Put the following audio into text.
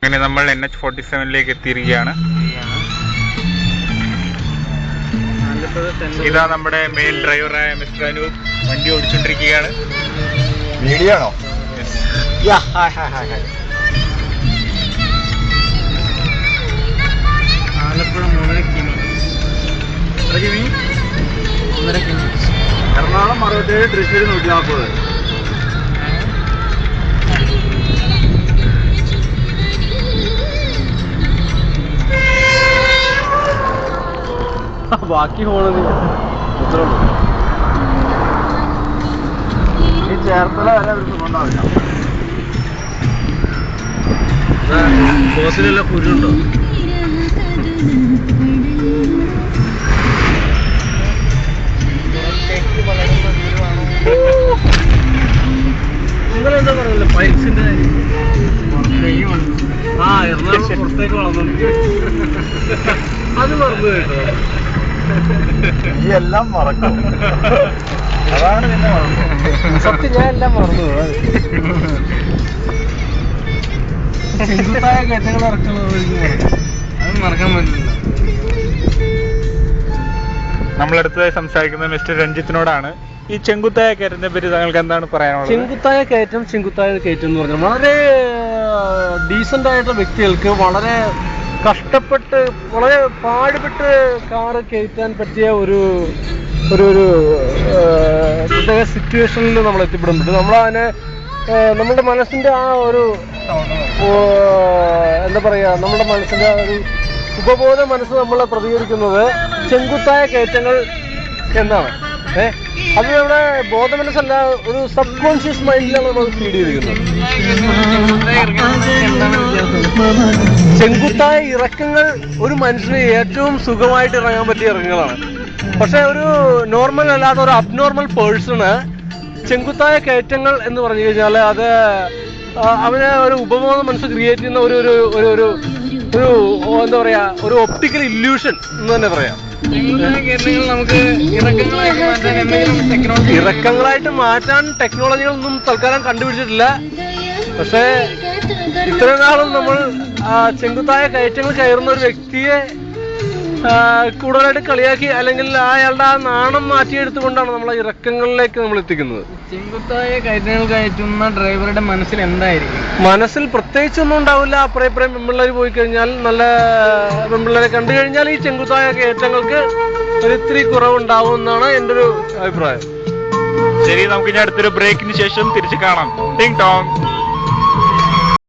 അങ്ങനെ നമ്മൾ NH47 എത്തിയിരിക്കുകയാണ്. ഇതാ നമ്മുടെ മെയിൻ ഡ്രൈവറായ മിസ്റ്റർ അനൂപ് വണ്ടി ഓടിച്ചോണ്ടിരിക്കുകയാണ്. വീഡിയോ ആണോ? ആലപ്പുഴ 3.5 കിമി. എത്ര കിമി? 1.5 കിമി. എറണാകുളം 67, തൃശ്ശൂർ 140. ബാക്കി പോണത് ഈ ചേർത്തല വരെ അവർക്ക് കൊണ്ടാവില്ല. ബോസിലെല്ലാം കുരുണ്ടോ? നിങ്ങളെന്താ പറഞ്ഞല്ലോ പൈൽസിന്റെ എറണാകുളം പുറത്തേക്ക് വളർന്നു. അത് മറന്നു കേട്ടോ. ഈ എല്ലാം മറക്കും. അതാണ് പിന്നെ മറന്നു. സത്യം ഞാൻ എല്ലാം മറന്നു. ചെങ്കുത്തായ കയറ്റങ്ങൾ ഇറക്കുന്നത് അത് മറക്കാൻ പറ്റില്ല. നമ്മളടുത്തതായി സംസാരിക്കുന്നത് മിസ്റ്റർ രഞ്ജിത്തിനോടാണ്. ഈ ചെങ്കുത്തായ കയറ്റത്തിനെ പറ്റി താങ്കൾക്ക് എന്താണ് പറയാനുള്ളത്? ചെങ്കുത്തായ കയറ്റം എന്ന് പറഞ്ഞാൽ വളരെ ഡീസൻ്റ് ആയിട്ടുള്ള വ്യക്തികൾക്ക് വളരെ കഷ്ടപ്പെട്ട് വളരെ പാടുപെട്ട് കാറ് കയറ്റാൻ പറ്റിയ ഒരു പ്രത്യേക സിറ്റുവേഷനിൽ നമ്മൾ എത്തിപ്പെടാൻ പറ്റും. നമ്മളതിനെ നമ്മുടെ മനസ്സിൻ്റെ ആ ഒരു എന്താ പറയുക, നമ്മുടെ മനസ്സിൻ്റെ ഒരു ഉപബോധ മനസ്സ് നമ്മളെ പ്രതികരിക്കുന്നത് ചെങ്കുത്തായ കയറ്റങ്ങൾ എന്നാണ്. അത് നമ്മുടെ ബോധ മനസ്സല്ല, ഒരു സബ് കോൺഷ്യസ് മൈൻഡിലാണ് നമ്മൾ ഫീഡ് ചെയ്തിരിക്കുന്നത്. ചെങ്കുത്തായ ഇറക്കങ്ങൾ ഒരു മനുഷ്യന് ഏറ്റവും സുഖമായിട്ട് ഇറങ്ങാൻ പറ്റിയ ഇറക്കങ്ങളാണ്. പക്ഷെ ഒരു നോർമൽ അല്ലാത്ത ഒരു അബ്നോർമൽ പേഴ്സണ് ചെങ്കുത്തായ കയറ്റങ്ങൾ എന്ന് പറഞ്ഞു കഴിഞ്ഞാൽ അത് അവന് ഒരു ഉപബോധ മനസ്സ് ക്രിയേറ്റ് ചെയ്യുന്ന ഒരു എന്താ പറയാ, ഒരു ഒപ്റ്റിക്കൽ ഇല്യൂഷൻ എന്ന് തന്നെ പറയാം. നമുക്ക് ഇറക്കങ്ങളായിട്ട് മാറ്റാൻ ടെക്നോളജികളൊന്നും തൽക്കാലം കണ്ടുപിടിച്ചിട്ടില്ല. പക്ഷേ ഇത്രയും നാളും നമ്മൾ ചെങ്കുത്തായ കയറ്റങ്ങൾ കയറുന്ന ഒരു വ്യക്തിയെ കൂടുതലായിട്ട് കളിയാക്കി അല്ലെങ്കിൽ അയാളുടെ ആ നാണം മാറ്റിയെടുത്തുകൊണ്ടാണ് നമ്മൾ ഇറക്കങ്ങളിലേക്ക് നമ്മൾ എത്തിക്കുന്നത്. ചെങ്കുത്തായ കയറ്റങ്ങൾ കയറ്റുന്ന ഡ്രൈവറുടെ മനസ്സിൽ എന്തായിരിക്കും? മനസ്സിൽ പ്രത്യേകിച്ചൊന്നും ഉണ്ടാവില്ല. അപ്പുറം ഇപ്പുറം പെൺപിള്ളേർ പോയി കഴിഞ്ഞാൽ, നല്ല പെൺപിള്ളേരെ കണ്ടു കഴിഞ്ഞാൽ ഈ ചെങ്കുത്തായ കയറ്റങ്ങൾക്ക് ഒരിത്തിരി കുറവുണ്ടാവും എന്നാണ് എൻ്റെ ഒരു അഭിപ്രായം. ശരി, നമുക്ക് ഇനി അടുത്തൊരു ബ്രേക്കിന് ശേഷം തിരിച്ചു കാണാം. ടിങ് ടോങ്.